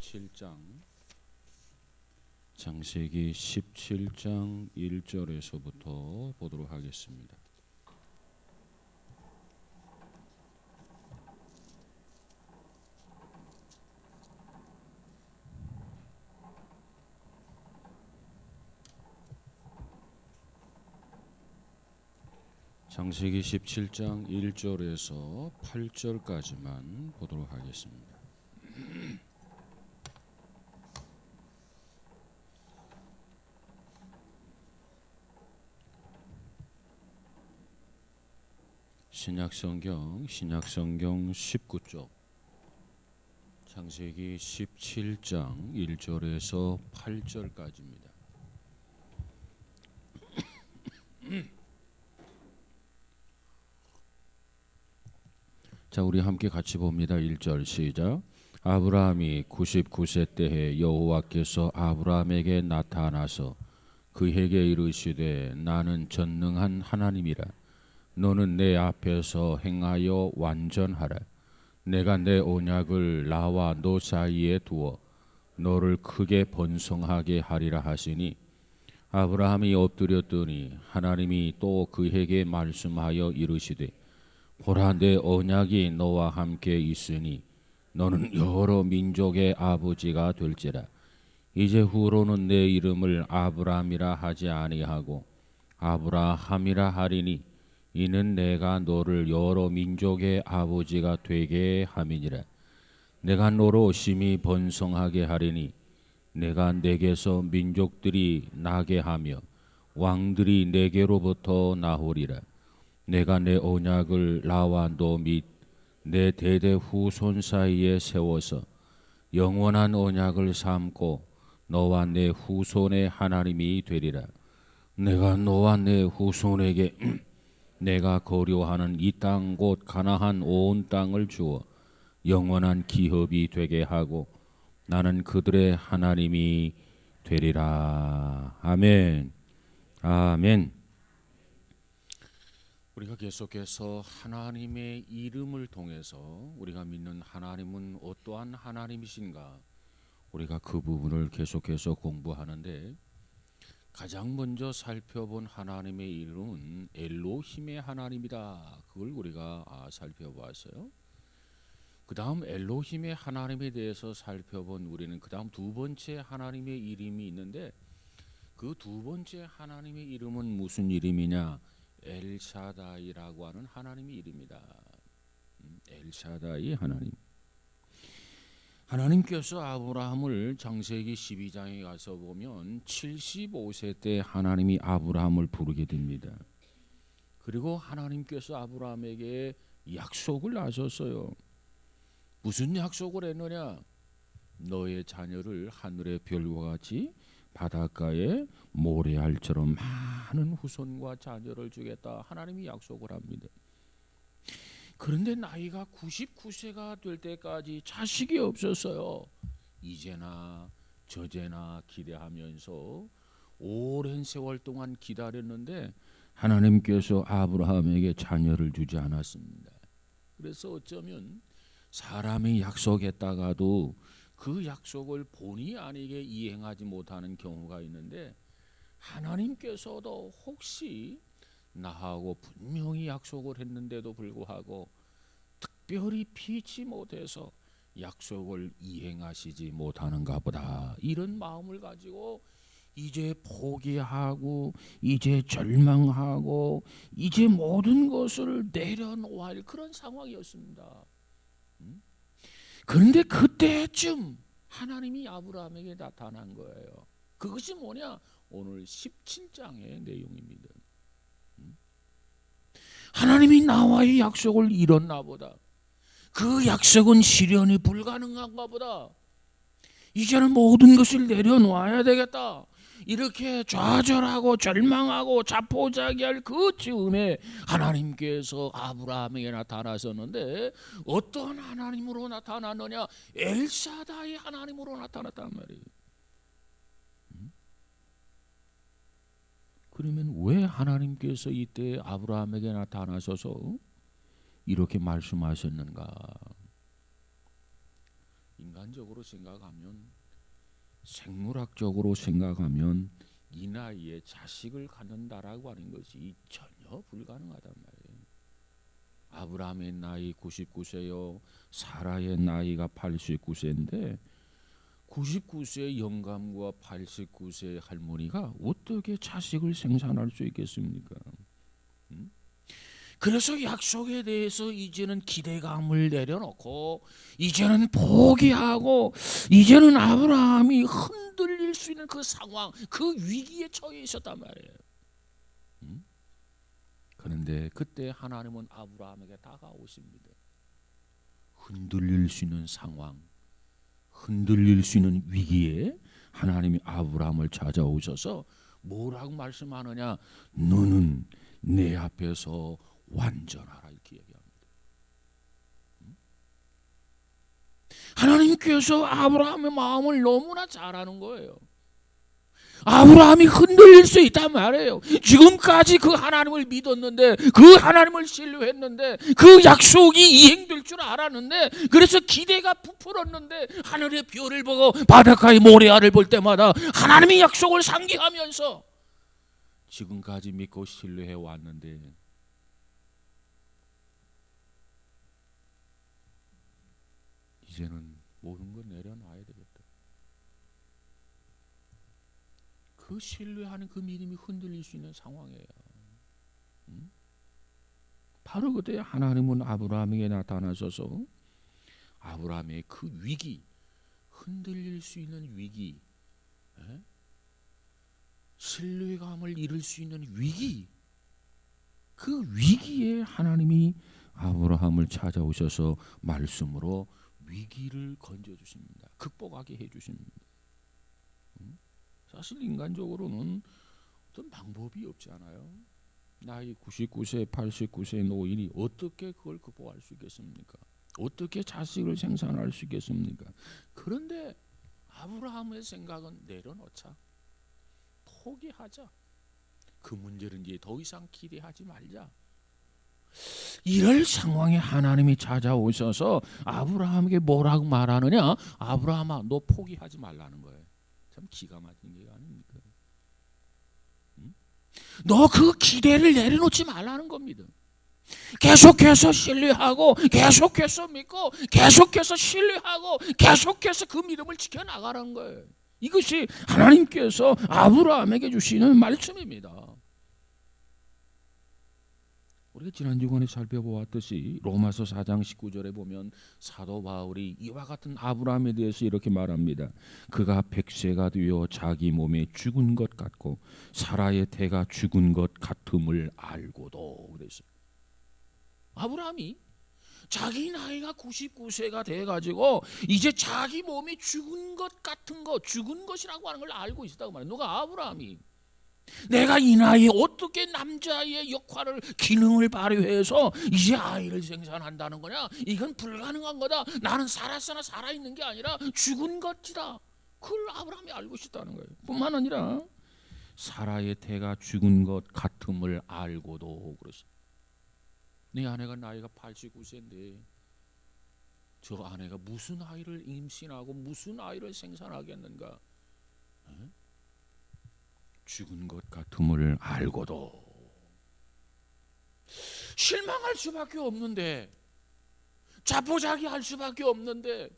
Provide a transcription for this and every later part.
17장 창세기 17장 1절에서부터 보도록 하겠습니다. 창세기 17장 1절에서 8절까지만 보도록 하겠습니다. 신약성경 19쪽 창세기 17장 1절에서 8절까지입니다. 자, 우리 함께 같이 봅니다. 1절 시작. 아브라함이 99세 때에 여호와께서 아브라함에게 나타나서 그에게 이르시되 나는 전능한 하나님이라. 너는 내 앞에서 행하여 완전하라. 내가 내 언약을 나와 너 사이에 두어 너를 크게 번성하게 하리라 하시니 아브라함이 엎드렸더니 하나님이 또 그에게 말씀하여 이르시되 보라, 내 언약이 너와 함께 있으니 너는 여러 민족의 아버지가 될지라. 이제 후로는 내 이름을 아브라함이라 하지 아니하고 아브라함이라 하리니 이는 내가 너를 여러 민족의 아버지가 되게 함이니라. 내가 너로 심히 번성하게 하리니 내가 내게서 민족들이 나게 하며 왕들이 내게로부터 나오리라. 내가 내 언약을 나와 너 및 내 대대 후손 사이에 세워서 영원한 언약을 삼고 너와 내 후손의 하나님이 되리라. 내가 너와 내 후손에게 내가 거류하는 이 땅 곧 가나안 온 땅을 주어 영원한 기업이 되게 하고 나는 그들의 하나님이 되리라. 아멘. 아멘. 우리가 계속해서 하나님의 이름을 통해서 우리가 믿는 하나님은 어떠한 하나님이신가, 우리가 그 부분을 계속해서 공부하는데 가장 먼저 살펴본 하나님의 이름은 엘로힘의 하나님이다. 그걸 우리가 살펴보았어요. 그 다음 엘로힘의 하나님에 대해서 살펴본 우리는 그 다음 두 번째 하나님의 이름이 있는데 그 두 번째 하나님의 이름은 무슨 이름이냐? 엘샤다이라고 하는 하나님의 이름이다. 엘샤다이 하나님. 하나님께서 아브라함을 창세기 12장에 가서 보면 75세 때 하나님이 아브라함을 부르게 됩니다. 그리고 하나님께서 아브라함에게 약속을 하셨어요. 무슨 약속을 했느냐? 너의 자녀를 하늘의 별과 같이 바닷가에 모래알처럼 많은 후손과 자녀를 주겠다. 하나님이 약속을 합니다. 그런데 나이가 99세가 될 때까지 자식이 없었어요. 이제나 저제나 기대하면서 오랜 세월 동안 기다렸는데 하나님께서 아브라함에게 자녀를 주지 않았습니다. 그래서 어쩌면 사람이 약속했다가도 그 약속을 본의 아니게 이행하지 못하는 경우가 있는데 하나님께서도 혹시 나하고 분명히 약속을 했는데도 불구하고 특별히 피치 못해서 약속을 이행하시지 못하는가 보다, 이런 마음을 가지고 이제 포기하고 이제 절망하고 이제 모든 것을 내려놓아야 할 그런 상황이었습니다. 그런데 그때쯤 하나님이 아브라함에게 나타난 거예요. 그것이 뭐냐? 오늘 17장의 내용입니다. 하나님이 나와의 약속을 이뤘나 보다. 그 약속은 실현이 불가능한가 보다. 이제는 모든 것을 내려놓아야 되겠다. 이렇게 좌절하고 절망하고 자포자기할 그 즈음에 하나님께서 아브라함에게 나타나셨는데 어떤 하나님으로 나타났느냐? 엘사다의 하나님으로 나타났단 말이에요. 그러면 왜 하나님께서 이때 아브라함에게 나타나셔서 이렇게 말씀하셨는가? 인간적으로 생각하면, 생물학적으로 생각하면 이 나이에 자식을 갖는다라고 하는 것이 전혀 불가능하단 말이에요. 아브라함의 나이 99세요. 사라의 나이가 89세인데 99세의 영감과 89세의 할머니가 어떻게 자식을 생산할 수 있겠습니까? 그래서 약속에 대해서 이제는 기대감을 내려놓고 이제는 포기하고 이제는 아브라함이 흔들릴 수 있는 그 상황, 그 위기에 처해 있었단 말이에요. 그런데 그때 하나님은 아브라함에게 다가오십니다. 흔들릴 수 있는 상황, 흔들릴 수 있는 위기에 하나님이 아브라함을 찾아오셔서 뭐라고 말씀하느냐? 너는 내 앞에서 완전하라, 이렇게 얘기합니다. 하나님께서 아브라함의 마음을 너무나 잘 아는 거예요. 아브라함이 흔들릴 수 있단 말이에요. 지금까지 그 하나님을 믿었는데, 그 하나님을 신뢰했는데, 그 약속이 이행될 줄 알았는데, 그래서 기대가 부풀었는데 하늘의 별을 보고 바닷가의 모래알을 볼 때마다 하나님의 약속을 상기하면서 지금까지 믿고 신뢰해 왔는데 이제는 모든 걸 내려놔야 되겠다. 그 신뢰하는 그 믿음이 흔들릴 수 있는 상황이에요. 바로 그때 하나님은 아브라함에게 나타나셔서 아브라함의 그 위기, 흔들릴 수 있는 위기, 신뢰감을 잃을 수 있는 위기, 그 위기에 하나님이 아브라함을 찾아오셔서 말씀으로 위기를 건져주십니다. 극복하게 해주십니다. 사실 인간적으로는 어떤 방법이 없지 않아요? 나이 99세, 89세 노인이 어떻게 그걸 극복할 수 있겠습니까? 어떻게 자식을 생산할 수 있겠습니까? 그런데 아브라함의 생각은 내려놓자. 포기하자. 그 문제를 이제 더 이상 기대하지 말자. 이럴 상황에 하나님이 찾아오셔서 아브라함에게 뭐라고 말하느냐? 아브라함아, 너 포기하지 말라는 거예요. 참 기가 막힌 게 아닙니까? 너 그 기대를 내려놓지 말라는 겁니다. 계속해서 신뢰하고 계속해서 믿고 계속해서 신뢰하고 계속해서 그 믿음을 지켜나가라는 거예요. 이것이 하나님께서 아브라함에게 주시는 말씀입니다. 우리가 지난 주간에 살펴보았듯이 로마서 4장 19절에 보면 사도 바울이 이와 같은 아브라함에 대해서 이렇게 말합니다. 그가 100세가 되어 자기 몸에 죽은 것 같고 사라의 태가 죽은 것 같음을 알고도 그랬어요. 아브라함이 자기 나이가 99세가 돼가지고 이제 자기 몸이 죽은 것 같은 거, 죽은 것이라고 하는 걸 알고 있었다고 말해요. 누가? 아브라함이. 내가 이 나이에 어떻게 남자의 역할을, 기능을 발휘해서 이제 아이를 생산한다는 거냐? 이건 불가능한 거다. 나는 살았으나 살아있는 게 아니라 죽은 것이다. 그걸 아브라함이 알고 있었다는 거예요. 뿐만 아니라 사라의 태가 죽은 것 같음을 알고도 그랬어요. 네 아내가 나이가 89세인데 저 아내가 무슨 아이를 임신하고 무슨 아이를 생산하겠는가? 죽은 것 같음을 알고도 실망할 수밖에 없는데, 자포자기할 수밖에 없는데,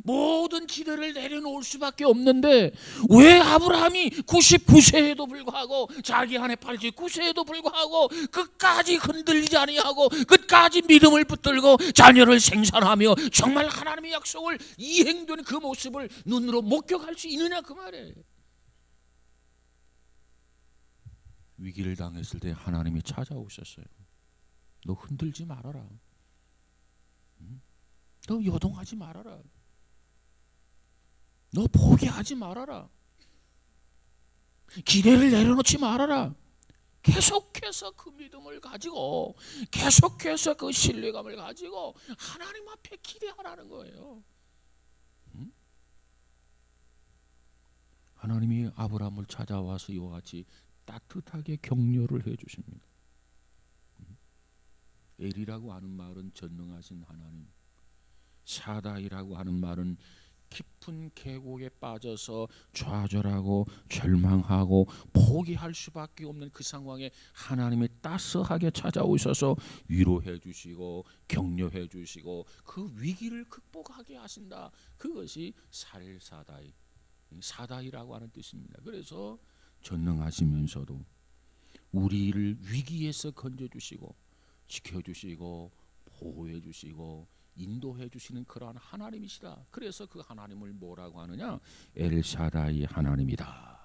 모든 기대를 내려놓을 수밖에 없는데 왜 아브라함이 99세에도 불구하고 자기 아내 89세에도 불구하고 끝까지 흔들리지 아니하고 끝까지 믿음을 붙들고 자녀를 생산하며 정말 하나님의 약속을 이행되는 그 모습을 눈으로 목격할 수 있느냐, 그 말이에요. 위기를 당했을 때 하나님이 찾아오셨어요. 너 흔들지 말아라. 너 요동하지 말아라. 너 포기하지 말아라. 기대를 내려놓지 말아라. 계속해서 그 믿음을 가지고 계속해서 그 신뢰감을 가지고 하나님 앞에 기대하라는 거예요. 하나님이 아브라함을 찾아와서 이와 같이 따뜻하게 격려를 해주십니다. 엘이라고 하는 말은 전능하신 하나님, 사다이라고 하는 말은 깊은 계곡에 빠져서 좌절하고 절망하고 포기할 수밖에 없는 그 상황에 하나님이 따스하게 찾아오셔서 위로해 주시고 격려해 주시고 그 위기를 극복하게 하신다. 그것이 살사다이, 사다이라고 하는 뜻입니다. 그래서 전능하시면서도 우리를 위기에서 건져주시고 지켜주시고 보호해주시고 인도해주시는 그러한 하나님이시다. 그래서 그 하나님을 뭐라고 하느냐? 엘샤다이 하나님이다.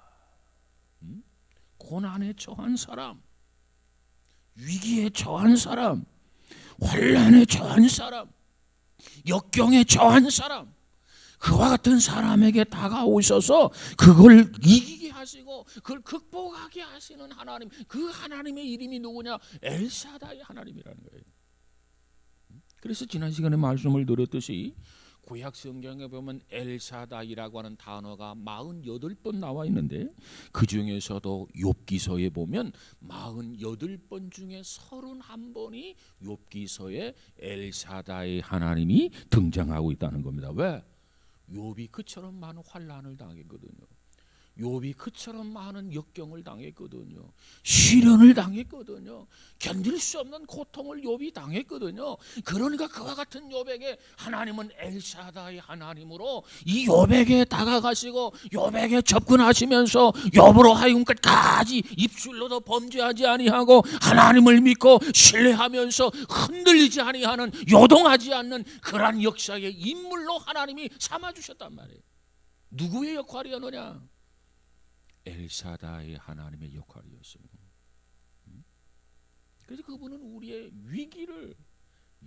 고난에 처한 사람, 위기에 처한 사람, 환난에 처한 사람, 역경에 처한 사람, 그와 같은 사람에게 다가오셔서 그걸 이기게 하시고 그걸 극복하게 하시는 하나님, 그 하나님의 이름이 누구냐? 엘샤다이 하나님이라는 거예요. 그래서 지난 시간에 말씀을 드렸듯이 구약 성경에 보면 엘샤다이라고 하는 단어가 48번 나와 있는데 그 중에서도 욥기서에 보면 48번 중에 31번이 욥기서에 엘샤다이 하나님이 등장하고 있다는 겁니다. 왜? 욥이 그처럼 많은 환난을 당했거든요. 욥이 그처럼 많은 역경을 당했거든요. 시련을 당했거든요. 견딜 수 없는 고통을 욥이 당했거든요. 그러니까 그와 같은 욥에게 하나님은 엘샤다이 하나님으로 이 욥에게 다가가시고 욥에게 접근하시면서 욥으로 하여금 끝까지 입술로도 범죄하지 아니하고 하나님을 믿고 신뢰하면서 흔들리지 아니하는, 요동하지 않는 그러한 역사의 인물로 하나님이 삼아주셨단 말이에요. 누구의 역할이었느냐? 엘샤다이 하나님의 역할이었어요. 그래서 그분은 우리의 위기를,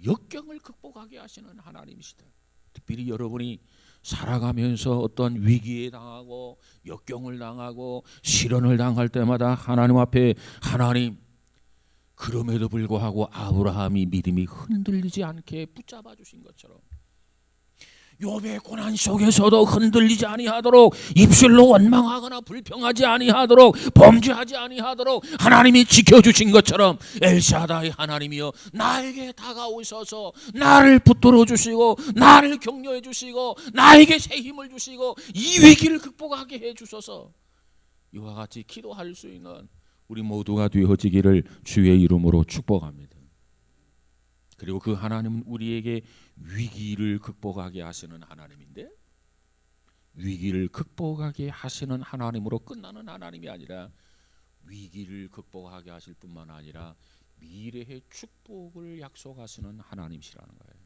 역경을 극복하게 하시는 하나님이시다. 특별히 여러분이 살아가면서 어떤 위기에 당하고 역경을 당하고 시련을 당할 때마다 하나님 앞에, 하나님, 그럼에도 불구하고 아브라함이 믿음이 흔들리지 않게 붙잡아 주신 것처럼 욥의 고난 속에서도 흔들리지 아니하도록, 입술로 원망하거나 불평하지 아니하도록, 범죄하지 아니하도록 하나님이 지켜주신 것처럼 엘샤다이 하나님이여 나에게 다가오셔서 나를 붙들어 주시고 나를 격려해 주시고 나에게 새 힘을 주시고 이 위기를 극복하게 해 주셔서 이와 같이 기도할 수 있는 우리 모두가 되어지기를 주의 이름으로 축복합니다. 그리고 그 하나님은 우리에게 위기를 극복하게 하시는 하나님인데, 위기를 극복하게 하시는 하나님으로 끝나는 하나님이 아니라 위기를 극복하게 하실 뿐만 아니라 미래의 축복을 약속하시는 하나님이시라는 거예요.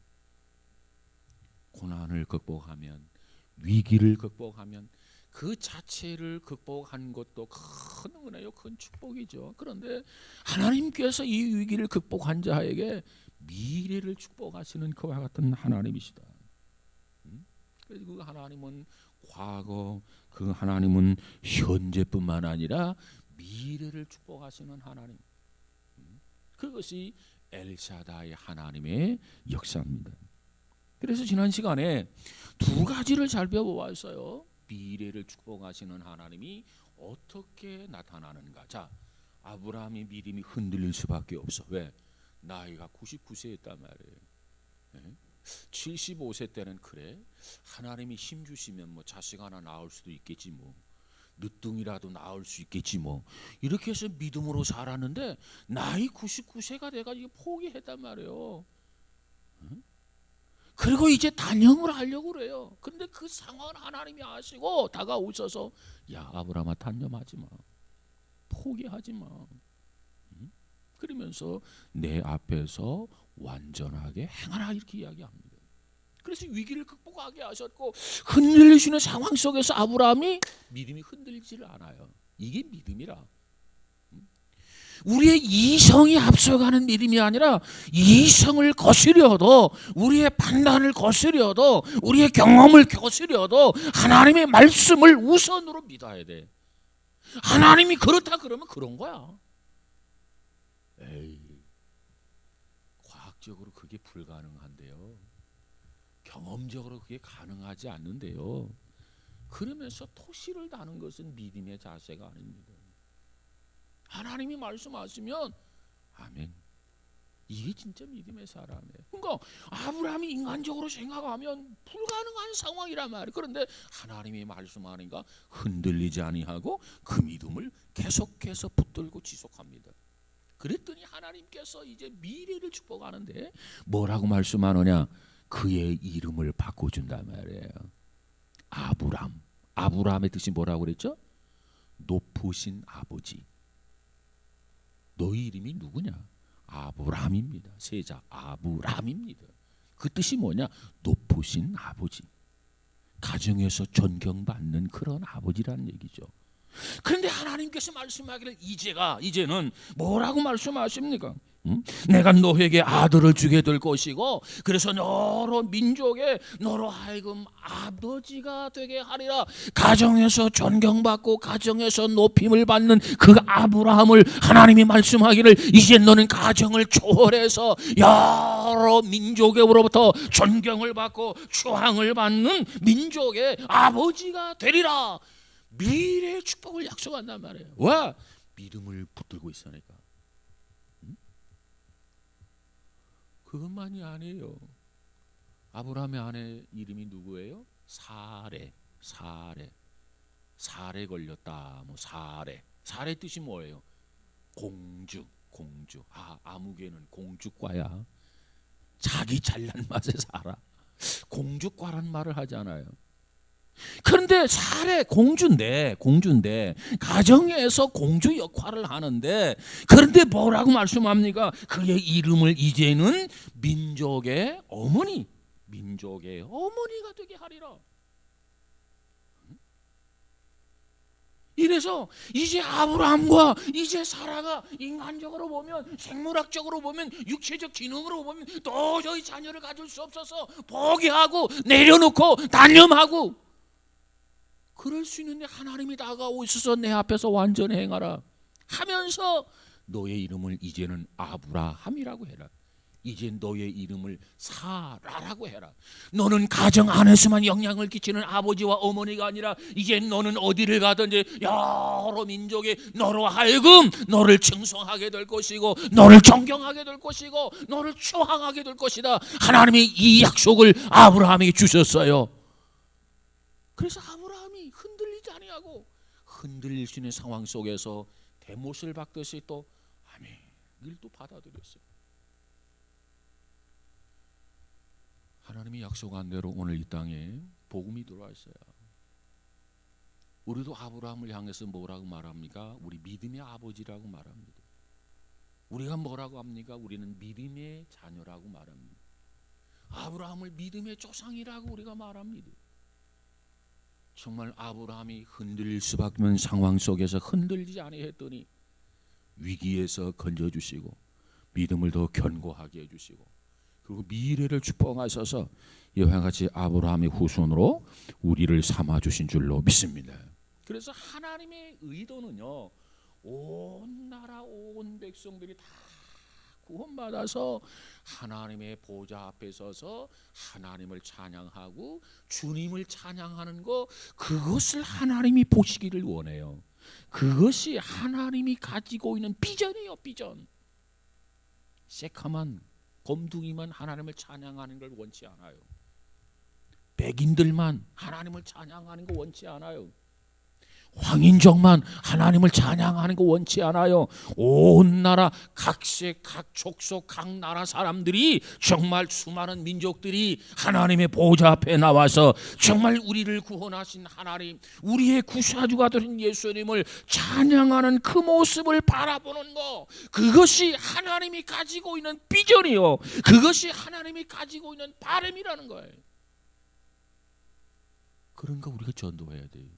고난을 극복하면, 위기를 극복하면 그 자체를 극복한 것도 큰 은혜요, 큰 축복이죠. 그런데 하나님께서 이 위기를 극복한 자에게 미래를 축복하시는 그와 같은 하나님이시다. 그래서 그 하나님은 과거, 그 하나님은 현재뿐만 아니라 미래를 축복하시는 하나님. 그것이 엘샤다이 하나님의 역사입니다. 그래서 지난 시간에 두 가지를 살펴보았어요. 미래를 축복하시는 하나님이 어떻게 나타나는가. 자, 아브라함이 믿음이 흔들릴 수밖에 없어. 왜? 나이가 99세였단 말이에요. 75세 때는 그래, 하나님이 힘 주시면 뭐 자식 하나 낳을 수도 있겠지, 뭐 늦둥이라도 낳을 수 있겠지, 뭐 이렇게 해서 믿음으로 살았는데 나이 99세가 돼가지고 포기했단 말이에요. 그리고 이제 단영을 하려고 그래요. 근데 그 상황을 하나님이 아시고 다가오셔서 야, 아브라함아, 단념하지 마, 포기하지 마, 그러면서 내 앞에서 완전하게 행하라, 이렇게 이야기합니다. 그래서 위기를 극복하게 하셨고 흔들리시는 상황 속에서 아브라함이 믿음이 흔들리지를 않아요. 이게 믿음이라. 우리의 이성이 앞서가는 믿음이 아니라 이성을 거스려도, 우리의 판단을 거스려도, 우리의 경험을 거스려도 하나님의 말씀을 우선으로 믿어야 돼. 하나님이 그렇다 그러면 그런 거야. 에이, 과학적으로 그게 불가능한데요. 경험적으로 그게 가능하지 않는데요. 그러면서 토시를 다는 것은 믿음의 자세가 아닙니다. 하나님이 말씀하시면 아멘. 이게 진짜 믿음의 사람이에요. 그러니까 아브라함이 인간적으로 생각하면 불가능한 상황이란 말이에요. 그런데 하나님이 말씀하니까 흔들리지 아니하고 그 믿음을 계속해서 붙들고 지속합니다. 그랬더니 하나님께서 이제 미래를 축복하는데 뭐라고 말씀하느냐? 그의 이름을 바꿔준단 말이에요. 아브람. 아브라함의 뜻이 뭐라고 그랬죠? 높으신 아버지. 너희 이름이 누구냐? 아브람입니다. 세자 아브람입니다. 그 뜻이 뭐냐? 높으신 아버지. 가정에서 존경받는 그런 아버지라는 얘기죠. 그런데 하나님께서 말씀하기를 이제는 뭐라고 말씀하십니까? 내가 너에게 아들을 주게 될 것이고 그래서 여러 민족의 너로 하여금 아버지가 되게 하리라. 가정에서 존경받고 가정에서 높임을 받는 그 아브라함을 하나님이 말씀하기를 이제 너는 가정을 초월해서 여러 민족으로부터 존경을 받고 추앙을 받는 민족의 아버지가 되리라. 미래의 축복을 약속한단 말이에요. 왜? 믿음을 붙들고 있으니까. 그것만이 아니에요. 아브라함의 아내 이름이 누구예요? 사레. 사레 걸렸다. 뭐 사레. 사레 뜻이 뭐예요? 공주. 아무개는 공주과야. 자기 잘난 맛에 살아. 공주과란 말을 하잖아요. 그런데 사례 공주인데 가정에서 공주 역할을 하는데 그런데 뭐라고 말씀합니까? 그의 이름을 이제는 민족의 어머니가 되게 하리라. 이래서 이제 아브라함과 이제 사라가 인간적으로 보면 생물학적으로 보면 육체적 기능으로 보면 도저히 자녀를 가질 수 없어서 포기하고 내려놓고 단념하고 그럴 수 있는데 하나님이 다가오셔서 내 앞에서 완전히 행하라 하면서 너의 이름을 이제는 아브라함이라고 해라. 이제 너의 이름을 사라라고 해라. 너는 가정 안에서만 영향을 끼치는 아버지와 어머니가 아니라 이제 너는 어디를 가든지 여러 민족이 너로 하여금 너를称颂하게 될 것이고 너를 존경하게 될 것이고 너를 추앙하게 될 것이다. 하나님이 이 약속을 아브라함에게 주셨어요. 그래서 아브라함이 흔들리지 아니하고 흔들릴 수 있는 상황 속에서 대못을 박듯이 또 아멘 늘 또 받아들였어요. 하나님이 약속한 대로 오늘 이 땅에 복음이 들어와 있어요. 우리도 아브라함을 향해서 뭐라고 말합니까? 우리 믿음의 아버지라고 말합니다. 우리가 뭐라고 합니까? 우리는 믿음의 자녀라고 말합니다. 아브라함을 믿음의 조상이라고 우리가 말합니다. 정말 아브라함이 흔들릴 수밖에 없는 상황 속에서 흔들리지 아니했더니 위기에서 건져주시고 믿음을 더 견고하게 해주시고 그리고 미래를 축복하셔서 이와 같이 아브라함의 후손으로 우리를 삼아주신 줄로 믿습니다. 그래서 하나님의 의도는요, 온 나라 온 백성들이 다 구원받아서 하나님의 보좌 앞에 서서 하나님을 찬양하고 주님을 찬양하는 거, 그것을 하나님이 보시기를 원해요. 그것이 하나님이 가지고 있는 비전이에요. 비전. 새카만 검둥이만 하나님을 찬양하는 걸 원치 않아요. 백인들만 하나님을 찬양하는 거 원치 않아요. 황인종만 하나님을 찬양하는 거 원치 않아요. 온 나라 각색 각 족속 각 나라 사람들이 정말 수많은 민족들이 하나님의 보좌 앞에 나와서 정말 우리를 구원하신 하나님, 우리의 구사주가 되신 예수님을 찬양하는 그 모습을 바라보는 거, 그것이 하나님이 가지고 있는 비전이요, 그것이 하나님이 가지고 있는 바람이라는 거예요. 그러니까 우리가 전도해야 돼요.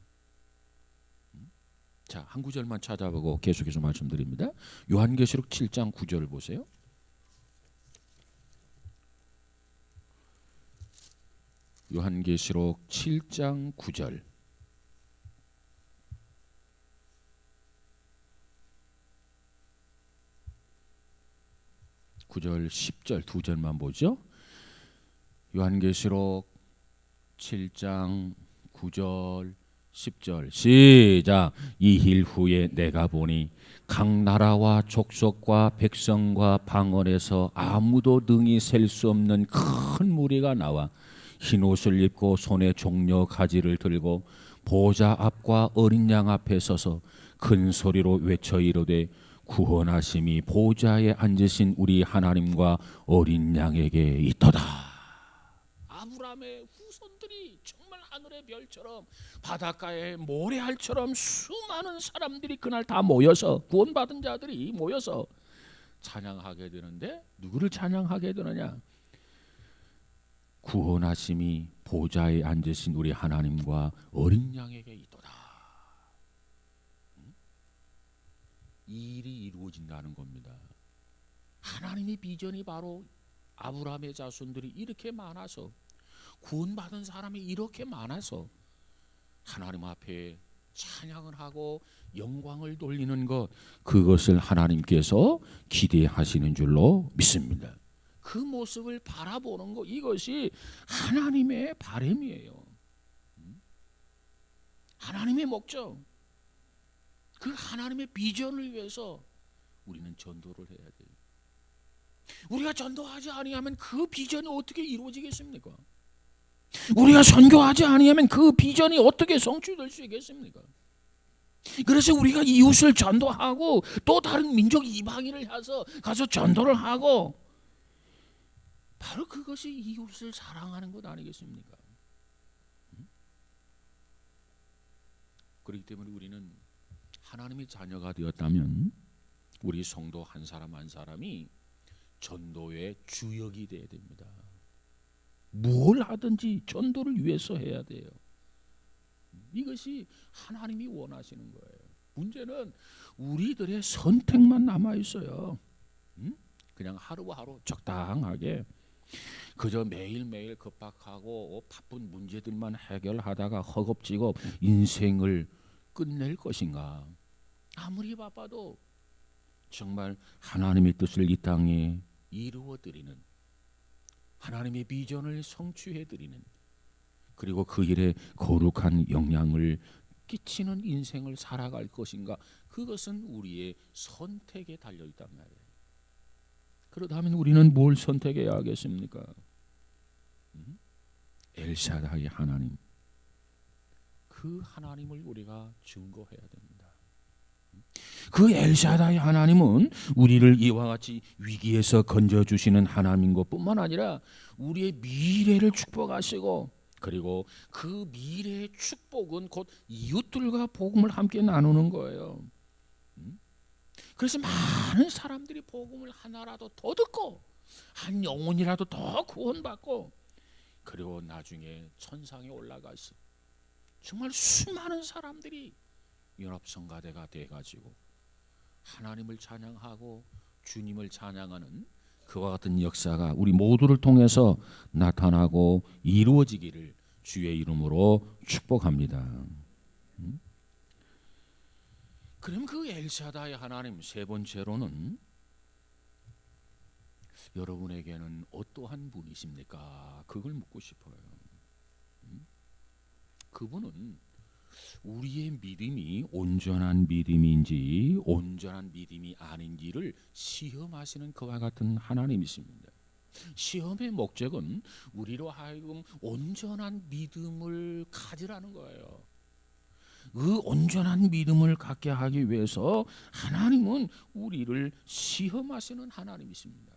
자, 한 구절만 찾아보고 계속해서 말씀드립니다. 요한계시록 7장 9절을 보세요. 요한계시록 7장 9절. 9절 10절 두 절만 보죠. 요한계시록 7장 9절 10절 시작. 이일 후에 내가 보니 각 나라와 족속과 백성과 방언에서 아무도 능히 셀 수 없는 큰 무리가 나와 흰 옷을 입고 손에 종려 가지를 들고 보좌 앞과 어린 양 앞에 서서 큰 소리로 외쳐 이르되 구원하심이 보좌에 앉으신 우리 하나님과 어린 양에게 있도다. 아브라함의 후손들이 정말 하늘의 별처럼 바닷가의 모래알처럼 수많은 사람들이 그날 다 모여서 구원받은 자들이 모여서 찬양하게 되는데 누구를 찬양하게 되느냐? 구원하심이 보좌에 앉으신 우리 하나님과 어린 양에게 있도다. 이 일이 이루어진다는 겁니다. 하나님의 비전이 바로 아브라함의 자손들이 이렇게 많아서 구원받은 사람이 이렇게 많아서 하나님 앞에 찬양을 하고 영광을 돌리는 것, 그것을 하나님께서 기대하시는 줄로 믿습니다. 그 모습을 바라보는 것, 이것이 하나님의 바람이에요. 하나님의 목적, 그 하나님의 비전을 위해서 우리는 전도를 해야 돼요. 우리가 전도하지 아니하면 그 비전이 어떻게 이루어지겠습니까? 우리가 선교하지 아니하면 그 비전이 어떻게 성취될 수 있겠습니까? 그래서 우리가 이웃을 전도하고 또 다른 민족 이방인을 가서 전도를 하고, 바로 그것이 이웃을 사랑하는 것 아니겠습니까? 그렇기 때문에 우리는 하나님의 자녀가 되었다면 우리 성도 한 사람 한 사람이 전도의 주역이 되어야 됩니다. 뭘 하든지 전도를 위해서 해야 돼요. 이것이 하나님이 원하시는 거예요. 문제는 우리들의 선택만 남아 있어요. 그냥 하루하루 적당하게 그저 매일매일 급박하고 바쁜 문제들만 해결하다가 허겁지겁 인생을 끝낼 것인가? 아무리 바빠도 정말 하나님의 뜻을 이 땅에 이루어드리는, 하나님의 비전을 성취해드리는, 그리고 그 일에 거룩한 영향을 끼치는 인생을 살아갈 것인가? 그것은 우리의 선택에 달려있단 말이에요. 그렇다면 우리는 뭘 선택해야 하겠습니까? 엘샤다이 하나님, 그 하나님을 우리가 증거해야 됩니다. 그 엘샤다이 하나님은 우리를 이와 같이 위기에서 건져주시는 하나님인 것뿐만 아니라 우리의 미래를 축복하시고, 그리고 그 미래의 축복은 곧 이웃들과 복음을 함께 나누는 거예요. 그래서 많은 사람들이 복음을 하나라도 더 듣고 한 영혼이라도 더 구원받고, 그리고 나중에 천상에 올라가서 정말 수많은 사람들이 연합성가대가 돼가지고 하나님을 찬양하고 주님을 찬양하는 그와 같은 역사가 우리 모두를 통해서 나타나고 이루어지기를 주의 이름으로 축복합니다. 그럼 그 엘샤다의 하나님, 세 번째로는 여러분에게는 어떠한 분이십니까? 그걸 묻고 싶어요. 그분은 우리의 믿음이 온전한 믿음인지 온전한 믿음이 아닌지를 시험하시는 그와 같은 하나님이십니다. 시험의 목적은 우리로 하여금 온전한 믿음을 가지라는 거예요. 그 온전한 믿음을 갖게 하기 위해서 하나님은 우리를 시험하시는 하나님이십니다.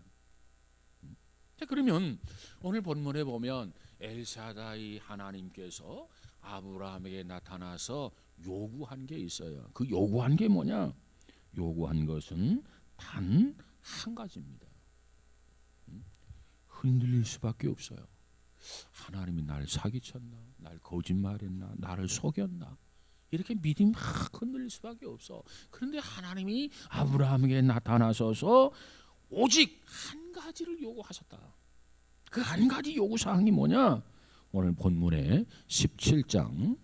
그러면 오늘 본문에 보면 엘샤다이 하나님께서 아브라함에게 나타나서 요구한 게 있어요. 그 요구한 게 뭐냐? 요구한 것은 단 한 가지입니다. 흔들릴 수밖에 없어요. 하나님이 날 사기쳤나? 날 거짓말했나? 나를 속였나? 이렇게 믿음이 막 흔들릴 수밖에 없어. 그런데 하나님이 아브라함에게 나타나셔서 오직 한 가지를 요구하셨다. 그 한 가지 요구사항이 뭐냐? 오늘 본문의 17장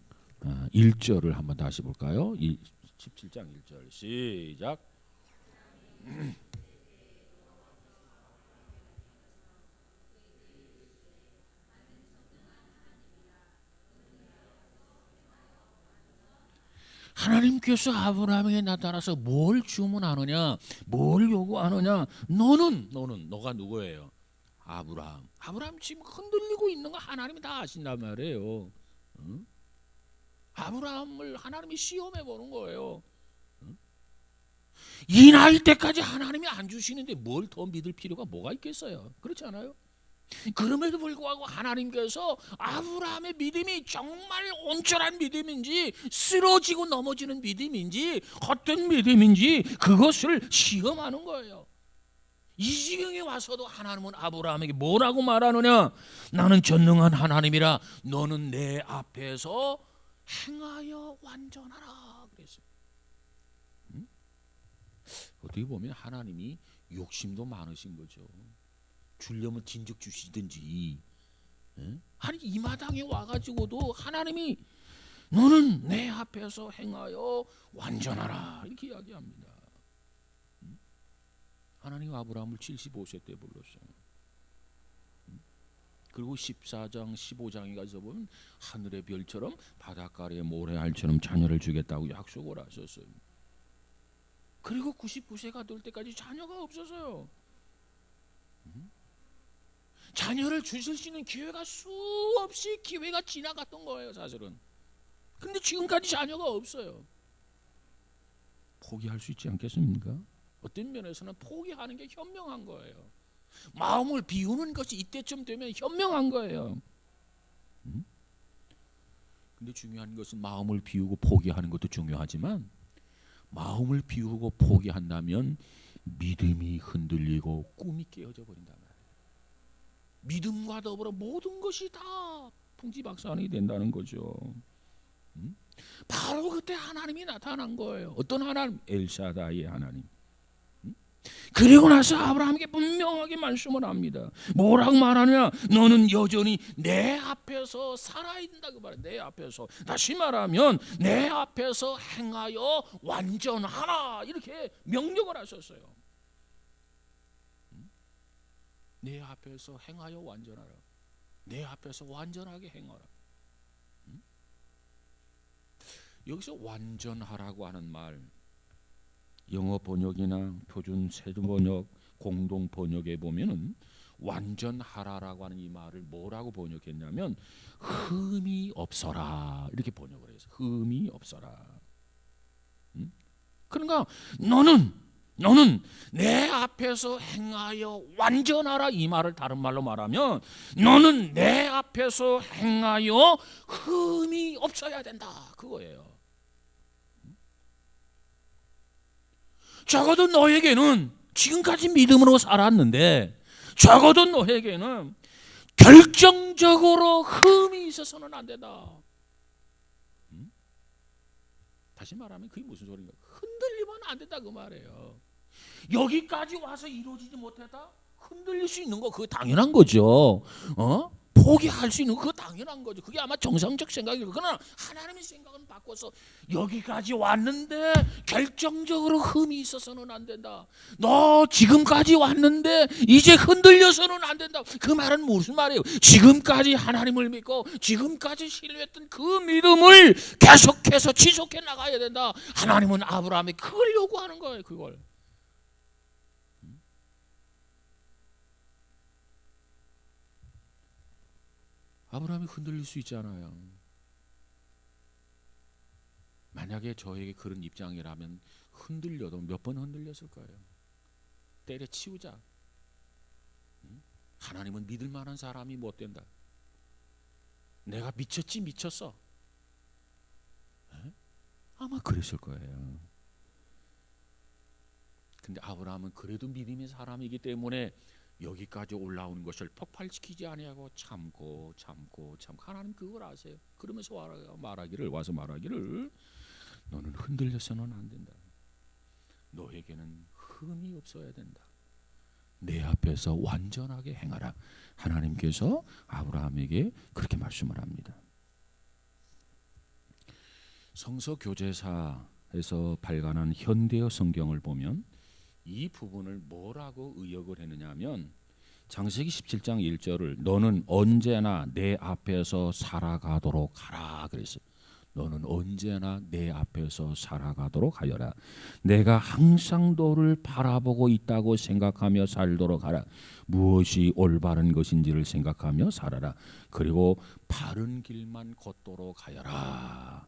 1절을 한번 다시 볼까요? 17장 1절 시작. 하나님께서 아브라함에게 나타나서 뭘 주문하느냐, 뭘 요구하느냐? 너가 누구예요? 아브라함. 아브라함 지금 흔들리고 있는 거 하나님이 다 아신단 말이에요. 응? 아브라함을 하나님이 시험해 보는 거예요. 응? 이 나이 때까지 하나님이 안 주시는데 뭘 더 믿을 필요가 뭐가 있겠어요? 그렇지 않아요? 그럼에도 불구하고 하나님께서 아브라함의 믿음이 정말 온전한 믿음인지 쓰러지고 넘어지는 믿음인지 헛된 믿음인지 그것을 시험하는 거예요. 이 지경에 와서도 하나님은 아브라함에게 뭐라고 말하느냐? 나는 전능한 하나님이라 너는 내 앞에서 행하여 완전하라 그랬어요. 어떻게 보면 하나님이 욕심도 많으신 거죠. 주려면 진즉 주시든지. 아니 이 마당에 와가지고도 하나님이 너는 내 앞에서 행하여 완전하라 이렇게 이야기합니다. 하나님 아브라함을 75세 때 불렀어요. 그리고 14장 15장에 가서 보면 하늘의 별처럼 바닷가의 모래알처럼 자녀를 주겠다고 약속을 하셨어요. 그리고 99세가 될 때까지 자녀가 없었어요. 자녀를 주실 수 있는 기회가 수없이 기회가 지나갔던 거예요 사실은. 근데 지금까지 자녀가 없어요. 포기할 수 있지 않겠습니까? 어떤 면에서는 포기하는 게 현명한 거예요. 마음을 비우는 것이 이때쯤 되면 현명한 거예요. 근데 중요한 것은 마음을 비우고 포기하는 것도 중요하지만 마음을 비우고 포기한다면 믿음이 흔들리고 꿈이 깨어져 버린단 말이에요. 믿음과 더불어 모든 것이 다 풍지박산이 된다는 거죠. 바로 그때 하나님이 나타난 거예요. 어떤 하나님? 엘샤다이의 하나님. 그리고 나서 아브라함에게 분명하게 말씀을 합니다. 뭐라고 말하냐? 너는 여전히 내 앞에서 살아야 된다 그 말이야. 내 앞에서. 다시 말하면 내 앞에서 행하여 완전하라 이렇게 명령을 하셨어요. 내 앞에서 행하여 완전하라. 내 앞에서 완전하게 행하라. 여기서 완전하라고 하는 말, 영어 번역이나 표준 세종 번역, 공동 번역에 보면은 완전하라라고 하는 이 말을 뭐라고 번역했냐면 흠이 없어라 이렇게 번역을 해서 흠이 없어라. 그러니까 너는 내 앞에서 행하여 완전하라 이 말을 다른 말로 말하면 너는 내 앞에서 행하여 흠이 없어야 된다 그거예요. 적어도 너에게는 지금까지 믿음으로 살았는데 적어도 너에게는 결정적으로 흠이 있어서는 안 된다. 다시 말하면 그게 무슨 소리인가? 흔들리면 안 된다 그 말이에요. 여기까지 와서 이루어지지 못했다? 흔들릴 수 있는 거 그거 당연한 거죠. 포기할 수 있는 거 그거 당연한 거죠. 그게 아마 정상적 생각이고 그러나 하나님의 생각은 바꿔서 여기까지 왔는데 결정적으로 흠이 있어서는 안 된다. 너 지금까지 왔는데 이제 흔들려서는 안 된다. 그 말은 무슨 말이에요? 지금까지 하나님을 믿고 지금까지 신뢰했던 그 믿음을 계속해서 지속해 나가야 된다. 하나님은 아브라함이 그걸 요구하는 거예요. 그걸. 아브라함이 흔들릴 수 있잖아요. 만약에 저에게 그런 입장이라면 흔들려도 몇 번 흔들렸을 거예요. 때려치우자. 하나님은 믿을 만한 사람이 못 된다. 내가 미쳤어. 아마 그랬을 거예요. 근데 아브라함은 그래도 믿음의 사람이기 때문에 여기까지 올라오는 것을 폭발시키지 아니하고 참고 하나님 그걸 아세요. 그러면서 와서 말하기를 너는 흔들려서는 안 된다. 너에게는 흠이 없어야 된다. 내 앞에서 완전하게 행하라. 하나님께서 아브라함에게 그렇게 말씀을 합니다. 성서교제사에서 발간한 현대어 성경을 보면 이 부분을 뭐라고 의역을 했느냐 하면 창세기 17장 1절을 너는 언제나 내 앞에서 살아가도록 하라 그랬어요. 너는 언제나 내 앞에서 살아가도록 하여라. 내가 항상 너를 바라보고 있다고 생각하며 살도록 하라. 무엇이 올바른 것인지를 생각하며 살아라. 그리고 바른 길만 걷도록 하여라.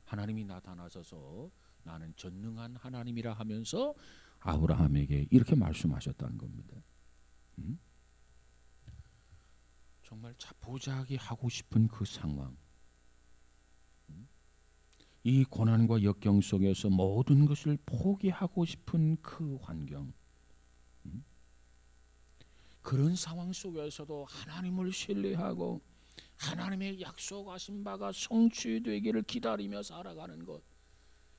하나님이 나타나셔서 나는 전능한 하나님이라 하면서 아브라함에게 이렇게 말씀하셨다는 겁니다. 정말 자포자기 하고 싶은 그 상황, 이 고난과 역경 속에서 모든 것을 포기하고 싶은 그 환경, 그런 상황 속에서도 하나님을 신뢰하고 하나님의 약속하신 바가 성취되기를 기다리며 살아가는 것,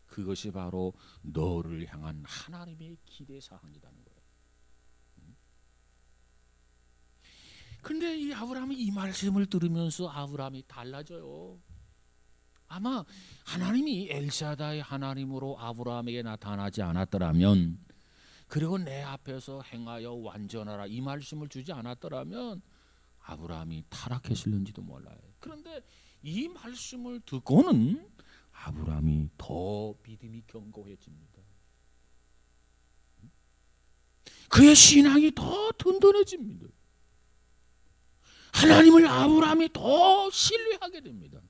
그것이 바로 너를 향한 하나님의 기대 사항이라는 거예요. 그런데 이 아브라함이 이 말씀을 들으면서 아브라함이 달라져요. 아마 하나님이 엘샤다의 하나님으로 아브라함에게 나타나지 않았더라면, 그리고 내 앞에서 행하여 완전하라 이 말씀을 주지 않았더라면 아브라함이 타락했을는지도 몰라요. 그런데 이 말씀을 듣고는 아브라함이 더 믿음이 견고해집니다. 그의 신앙이 더 든든해집니다. 하나님을 아브라함이 더 신뢰하게 됩니다.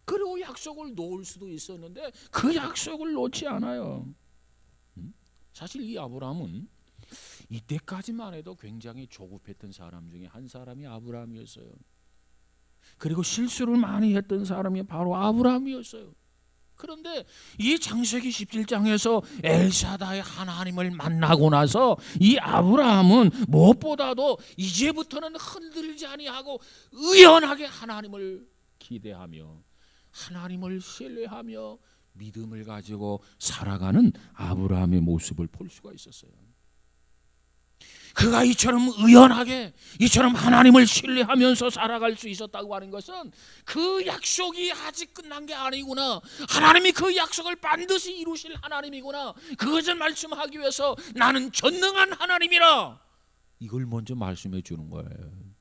그리고 약속을 놓을 수도 있었는데 그 약속을 놓지 않아요. 사실 이 아브라함은 이때까지만 해도 굉장히 조급했던 사람 중에 한 사람이 아브라함이었어요. 그리고 실수를 많이 했던 사람이 바로 아브라함이었어요. 그런데 이 창세기 17장에서 엘사다의 하나님을 만나고 나서 이 아브라함은 무엇보다도 이제부터는 흔들리지 아니하고 의연하게 하나님을 기대하며 하나님을 신뢰하며 믿음을 가지고 살아가는 아브라함의 모습을 볼 수가 있었어요. 그가 이처럼 의연하게 이처럼 하나님을 신뢰하면서 살아갈 수 있었다고 하는 것은 그 약속이 아직 끝난 게 아니구나, 하나님이 그 약속을 반드시 이루실 하나님이구나, 그것을 말씀하기 위해서 나는 전능한 하나님이라, 이걸 먼저 말씀해 주는 거예요.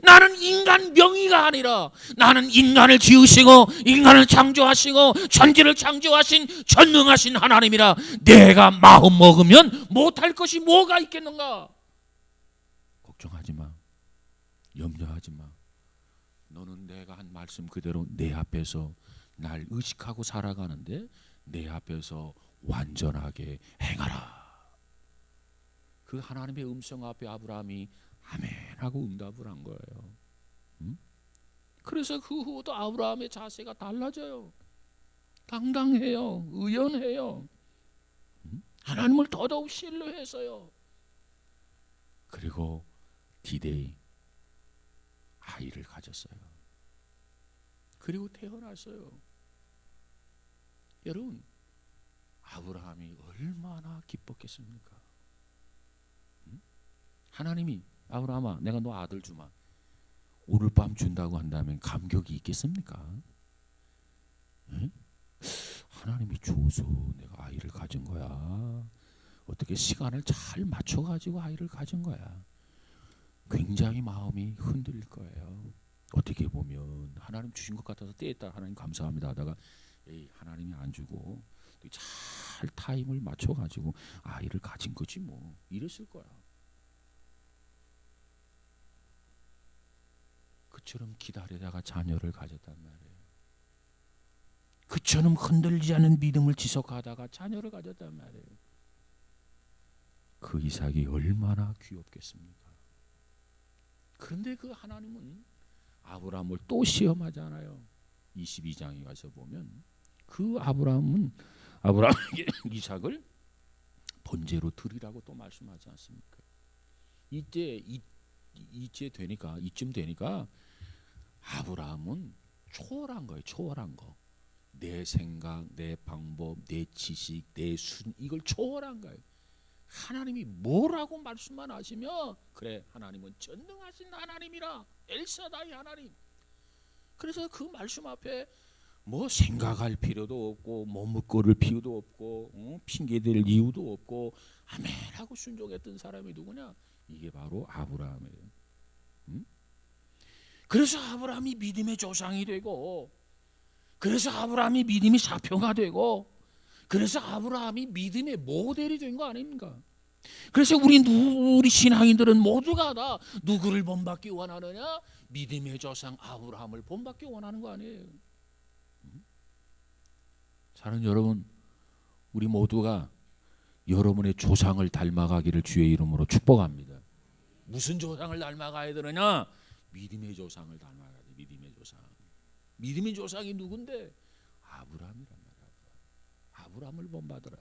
나는 인간 명의가 아니라 나는 인간을 지으시고 인간을 창조하시고 천지를 창조하신 전능하신 하나님이라, 내가 마음 먹으면 못할 것이 뭐가 있겠는가. 걱정하지 마, 염려하지 마. 너는 내가 한 말씀 그대로 내 앞에서 날 의식하고 살아가는데 내 앞에서 완전하게 행하라. 그 하나님의 음성 앞에 아브라함이 아멘 하고 응답을 한 거예요. 그래서 그 후부터 아브라함의 자세가 달라져요. 당당해요. 의연해요. 하나님을 더더욱 신뢰해서요. 그리고 디데이 아이를 가졌어요. 그리고 태어났어요. 여러분, 아브라함이 얼마나 기뻤겠습니까? 하나님이 아브라함아, 내가 너 아들 주마, 오늘 밤 준다고 한다면 감격이 있겠습니까? 에? 하나님이 줘서 내가 아이를 가진 거야. 어떻게 시간을 잘 맞춰가지고 아이를 가진 거야. 굉장히 마음이 흔들릴 거예요. 어떻게 보면 하나님 주신 것 같아서 때에 따라 하나님 감사합니다 하다가 에이, 하나님이 안 주고 잘 타임을 맞춰가지고 아이를 가진 거지 뭐, 이랬을 거야. 그처럼 기다리다가 자녀를 가졌단 말이에요. 그처럼 흔들리지 않는 믿음을 지속하다가 자녀를 가졌단 말이에요. 그 이삭이 얼마나 귀엽겠습니까? 그런데 그 하나님은 아브라함을 또 시험하잖아요. 22장에 가서 보면 그 아브라함은 아브라함에게 이삭을 번제로 드리라고 또 말씀하지 않습니까? 이쯤 되니까 아브라함은 초월한 거예요. 초월한 거. 내 생각, 내 방법, 내 지식, 내 순, 이걸 초월한 거예요. 하나님이 뭐라고 말씀만 하시면 그래, 하나님은 전능하신 하나님이라, 엘사다이 하나님. 그래서 그 말씀 앞에 뭐 생각할 필요도 없고 머뭇거릴 필요도 없고 핑계댈 이유도 없고 아멘하고 순종했던 사람이 누구냐? 이게 바로 아브라함이에요. 그래서 아브라함이 믿음의 조상이 되고 그래서 아브라함이 믿음이 사표가 되고, 그래서 아브라함이 믿음의 모델이 된 거 아닙니까? 그래서 우리 신앙인들은 모두가 다 누구를 본받기 원하느냐? 믿음의 조상 아브라함을 본받기 원하는 거 아니에요. 사랑하는 여러분, 우리 모두가 여러분의 조상을 닮아가기를 주의 이름으로 축복합니다. 무슨 조상을 닮아가야 되느냐? 믿음의 조상을 닮아가야 돼. 믿음의 조상. 믿음의 조상이 누군데? 아브라함이란 말이야. 아브라함을 본받으라.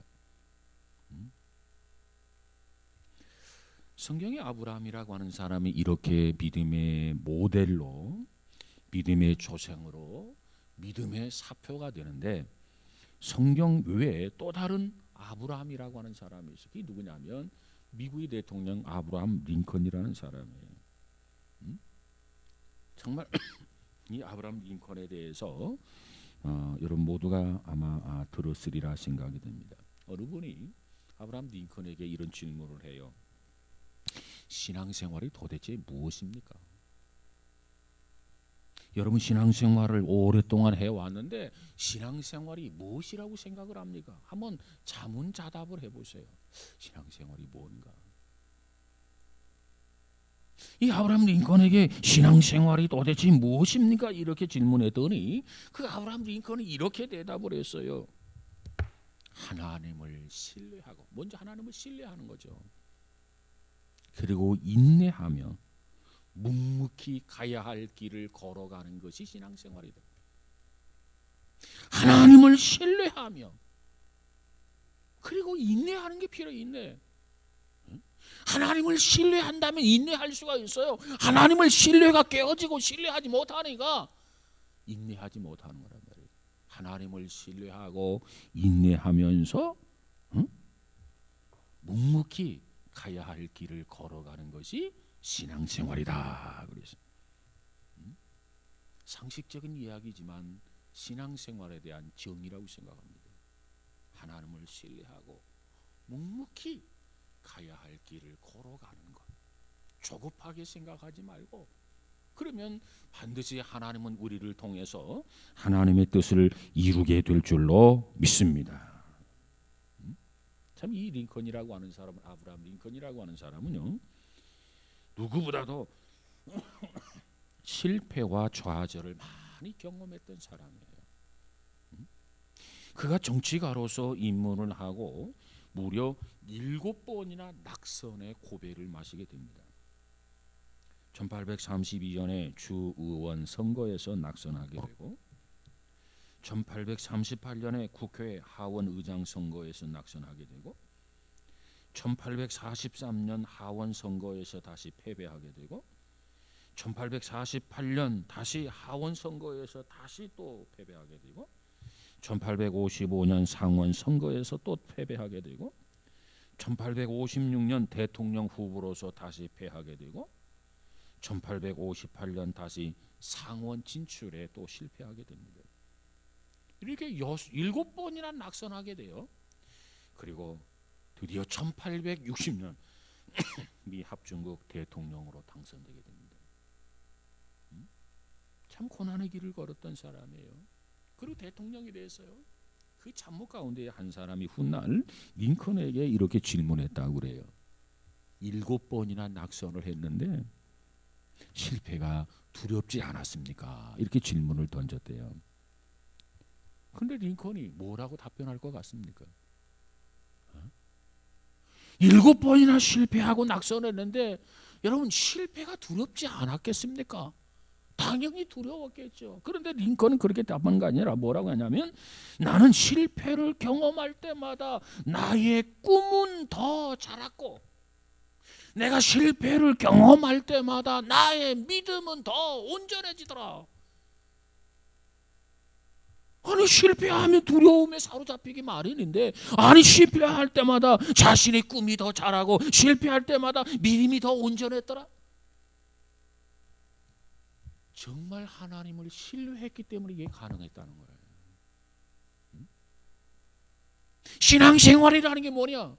성경에 아브라함이라고 하는 사람이 이렇게 믿음의 모델로, 믿음의 조상으로, 믿음의 사표가 되는데, 성경 외에 또 다른 아브라함이라고 하는 사람이 있어요. 그게 누구냐면 미국의 대통령 아브라함 링컨이라는 사람이에요. 정말 이 아브라함 링컨에 대해서 여러분 모두가 아마 들었으리라 생각이 됩니다. 어느 분이 아브라함 링컨에게 이런 질문을 해요. 신앙생활이 도대체 무엇입니까? 여러분 신앙생활을 오랫동안 해왔는데 신앙생활이 무엇이라고 생각을 합니까? 한번 자문자답을 해보세요. 신앙생활이 뭔가? 이 아브라함 링컨에게 신앙생활이 도대체 무엇입니까? 이렇게 질문했더니 그 아브라함 링컨이 이렇게 대답을 했어요. 하나님을 신뢰하고, 먼저 하나님을 신뢰하는 거죠. 그리고 인내하며 묵묵히 가야 할 길을 걸어가는 것이 신앙생활이다. 하나님을 신뢰하며 그리고 인내하는 게 필요해. 인내. 하나님을 신뢰한다면 인내할 수가 있어요. 하나님을 신뢰가 깨어지고 신뢰하지 못하니까 인내하지 못하는 거란 말이에요. 하나님을 신뢰하고 인내하면서 묵묵히 가야 할 길을 걸어가는 것이 신앙생활이다. 그래서 상식적인 이야기지만 신앙생활에 대한 정의라고 생각합니다. 하나님을 신뢰하고 묵묵히 가야 할 길을 걸어가는 것. 조급하게 생각하지 말고, 그러면 반드시 하나님은 우리를 통해서 하나님의 뜻을 이루게 될 줄로 믿습니다. 참 이 링컨이라고 하는 사람은, 아브라함 링컨이라고 하는 사람은요, 누구보다도 실패와 좌절을 많이 경험했던 사람이에요. 그가 정치가로서 입문을 하고 무려 7번이나 낙선의 고배를 마시게 됩니다. 1832년에 주의원 선거에서 낙선하게 되고, 1838년에 국회 하원 의장 선거에서 낙선하게 되고, 1843년 하원 선거에서 다시 패배하게 되고, 1848년 다시 하원 선거에서 다시 또 패배하게 되고, 1855년 상원 선거에서 또 패배하게 되고, 1856년 대통령 후보로서 다시 패하게 되고, 1858년 다시 상원 진출에 또 실패하게 됩니다. 이렇게 7번이나 낙선하게 돼요. 그리고 드디어 1860년 미 합중국 대통령으로 당선되게 됩니다. 참 고난의 길을 걸었던 사람이에요. 그리고 대통령이 돼서요, 그 참모 가운데 한 사람이 훗날 링컨에게 이렇게 질문했다고 그래요. 7번이나 낙선을 했는데 실패가 두렵지 않았습니까? 이렇게 질문을 던졌대요. 그런데 링컨이 뭐라고 답변할 것 같습니까? 7번이나 실패하고 낙선했는데 여러분, 실패가 두렵지 않았겠습니까? 당연히 두려웠겠죠. 그런데 링컨은 그렇게 답한 거 아니라 뭐라고 하냐면, 나는 실패를 경험할 때마다 나의 꿈은 더 자랐고, 내가 실패를 경험할 때마다 나의 믿음은 더 온전해지더라. 아니, 실패하면 두려움에 사로잡히기 마련인데, 아니 실패할 때마다 자신의 꿈이 더 자라고 실패할 때마다 믿음이 더 온전했더라. 정말 하나님을 신뢰했기 때문에 이게 가능했다는 거예요. 신앙생활이라는 게 뭐냐?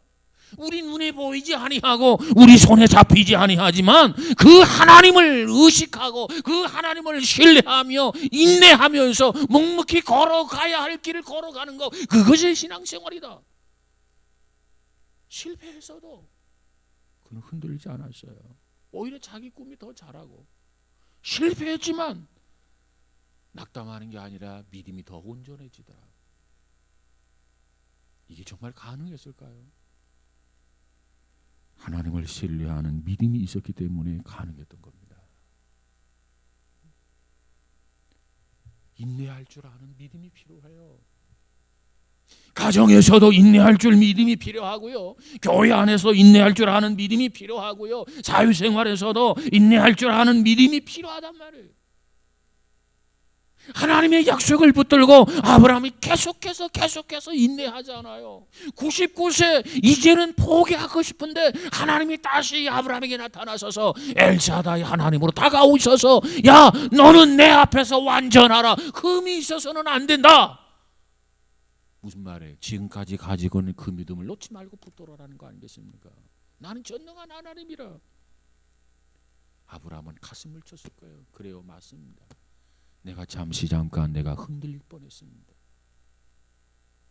우리 눈에 보이지 아니하고 우리 손에 잡히지 아니하지만 그 하나님을 의식하고 그 하나님을 신뢰하며 인내하면서 묵묵히 걸어가야 할 길을 걸어가는 것, 그것이 신앙생활이다. 실패해서도 그는 흔들리지 않았어요. 오히려 자기 꿈이 더 잘하고, 실패했지만 낙담하는 게 아니라 믿음이 더 온전해지더라. 이게 정말 가능했을까요? 하나님을 신뢰하는 믿음이 있었기 때문에 가능했던 겁니다. 인내할 줄 아는 믿음이 필요해요. 가정에서도 인내할 줄 믿음이 필요하고요. 교회 안에서 인내할 줄 아는 믿음이 필요하고요. 사회생활에서도 인내할 줄 아는 믿음이 필요하단 말이에요. 하나님의 약속을 붙들고 아브라함이 계속해서 인내하잖아요. 99세 이제는 포기하고 싶은데 하나님이 다시 아브라함에게 나타나셔서 엘사다의 하나님으로 다가오셔서, 야, 너는 내 앞에서 완전하라. 흠이 있어서는 안 된다. 무슨 말이에요? 지금까지 가지고 있는 그 믿음을 놓지 말고 붙들어라는 거 아니겠습니까? 나는 전능한 하나님이라. 아브라함은 가슴을 쳤을 거예요. 그래요, 맞습니다. 내가 잠깐 내가 흔들릴 뻔했습니다.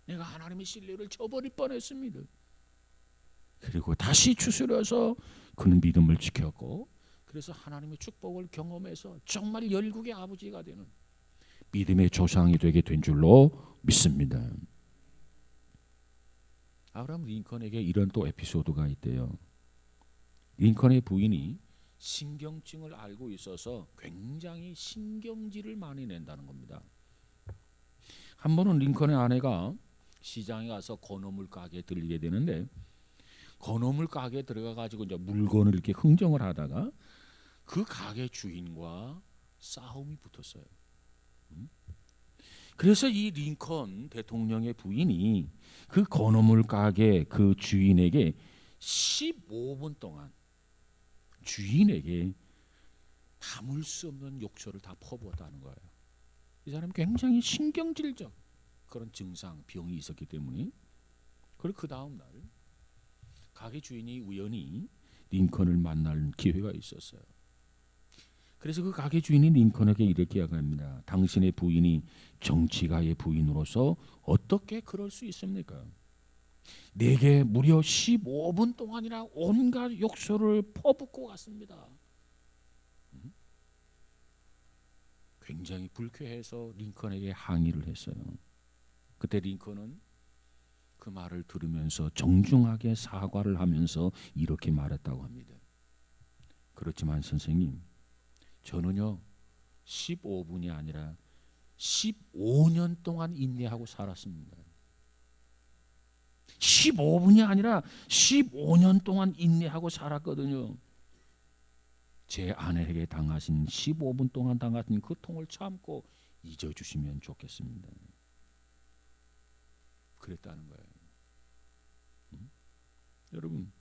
내가 하나님의 신뢰를 저버릴 뻔했습니다. 그리고 다시 추스려서 그는 믿음을 지켰고, 그래서 하나님의 축복을 경험해서 정말 열국의 아버지가 되는 믿음의 조상이 되게 된 줄로 믿습니다. 아브라함 링컨에게 이런 또 에피소드가 있대요. 링컨의 부인이 신경증을 알고 있어서 굉장히 신경질을 많이 낸다는 겁니다. 한 번은 링컨의 아내가 시장에 가서 건어물 가게에 들리게 되는데, 건어물 가게에 들어가 가지고 이제 물건을 이렇게 흥정을 하다가 그 가게 주인과 싸움이 붙었어요. 그래서 이 링컨 대통령의 부인이 그 건어물 가게 그 주인에게 15분 동안 주인에게 담을 수 없는 욕설을 다 퍼부었다는 거예요. 이 사람이 굉장히 신경질적 그런 증상, 병이 있었기 때문에. 그리고 그 다음 날 가게 주인이 우연히 링컨을 만날 기회가 있었어요. 그래서 그 가게 주인이 링컨에게 이렇게 이야기합니다. 당신의 부인이 정치가의 부인으로서 어떻게 그럴 수 있습니까? 내게 무려 15분 동안이나 온갖 욕설을 퍼붓고 갔습니다. 굉장히 불쾌해서 링컨에게 항의를 했어요. 그때 링컨은 그 말을 들으면서 정중하게 사과를 하면서 이렇게 말했다고 합니다. 그렇지만 선생님, 저는요 15분이 아니라 15년 동안 인내하고 살았습니다. 15분이 아니라 15년 동안 인내하고 살았거든요. 제 아내에게 당하신 15분 동안 당하신 그 통을 참고 잊어주시면 좋겠습니다. 그랬다는 거예요. 여러분,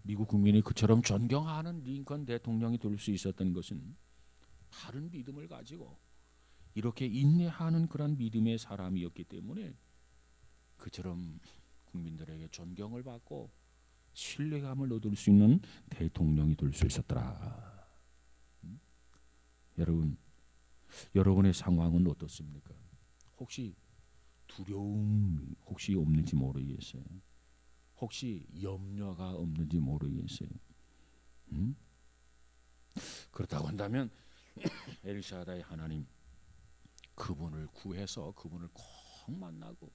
미국 국민이 그처럼 존경하는 링컨 대통령이 될 수 있었던 것은 다른 믿음을 가지고 이렇게 인내하는 그런 믿음의 사람이었기 때문에 그처럼 국민들에게 존경을 받고 신뢰감을 얻을 수 있는 대통령이 될 수 있었더라. 여러분, 여러분의 상황은 어떻습니까? 혹시 두려움이 혹시 없는지 모르겠어요. 혹시 염려가 없는지 모르겠어요. 그렇다고 한다면 엘샤다의 하나님, 그분을 구해서 그분을 꼭 만나고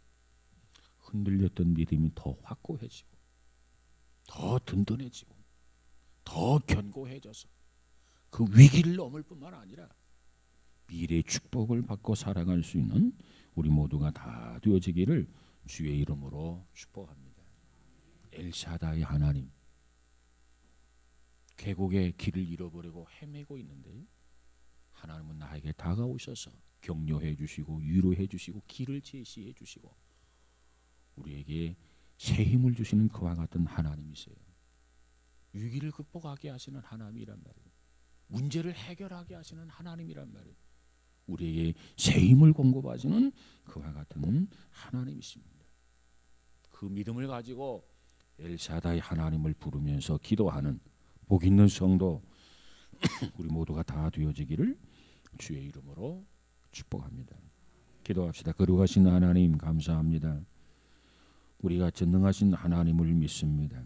흔들렸던 믿음이 더 확고해지고 더 든든해지고 더 견고해져서 그 위기를 넘을 뿐만 아니라 미래의 축복을 받고 살아갈 수 있는 우리 모두가 다 되어지기를 주의 이름으로 축복합니다. 엘샤다의 하나님, 계곡의 길을 잃어버리고 헤매고 있는데 하나님은 나에게 다가오셔서 격려해 주시고 위로해 주시고 길을 제시해 주시고 우리에게 새 힘을 주시는 그와 같은 하나님이세요. 위기를 극복하게 하시는 하나님이란 말이에요. 문제를 해결하게 하시는 하나님이란 말이에요. 우리에게 새 힘을 공급하시는 그와 같은 하나님이십니다. 그 믿음을 가지고 엘샤다이 하나님을 부르면서 기도하는 복 있는 성도 우리 모두가 다 되어지기를 주의 이름으로 축복합니다. 기도합시다. 거룩하신 하나님 감사합니다. 우리가 전능하신 하나님을 믿습니다.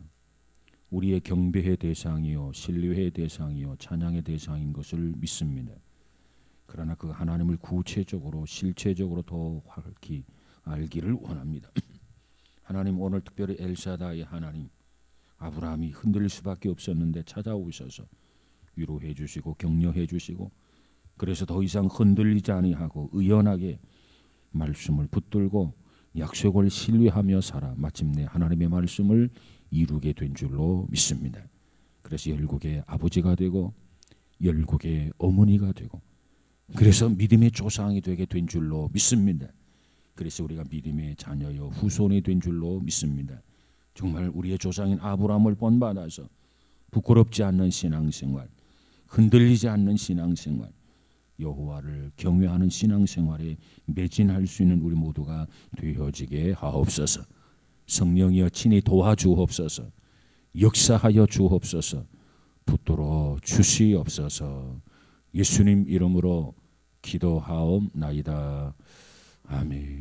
우리의 경배의 대상이요 신뢰의 대상이요 찬양의 대상인 것을 믿습니다. 그러나 그 하나님을 구체적으로 실체적으로 더 확히 알기를 원합니다. 하나님, 오늘 특별히 엘샤다의 하나님, 아브라함이 흔들릴 수밖에 없었는데 찾아오셔서 위로해 주시고 격려해 주시고, 그래서 더 이상 흔들리지 아니하고 의연하게 말씀을 붙들고 약속을 신뢰하며 살아 마침내 하나님의 말씀을 이루게 된 줄로 믿습니다. 그래서 열국의 아버지가 되고 열국의 어머니가 되고, 그래서 믿음의 조상이 되게 된 줄로 믿습니다. 그래서 우리가 믿음의 자녀요 후손이 된 줄로 믿습니다. 정말 우리의 조상인 아브라함을 본받아서 부끄럽지 않는 신앙생활, 흔들리지 않는 신앙생활, 여호와를 경외하는 신앙생활에 매진할 수 있는 우리 모두가 되어지게 하옵소서. 성령이여 친히 도와주옵소서. 역사하여 주옵소서. 붙들어 주시옵소서. 예수님 이름으로 기도하옵나이다. 아멘.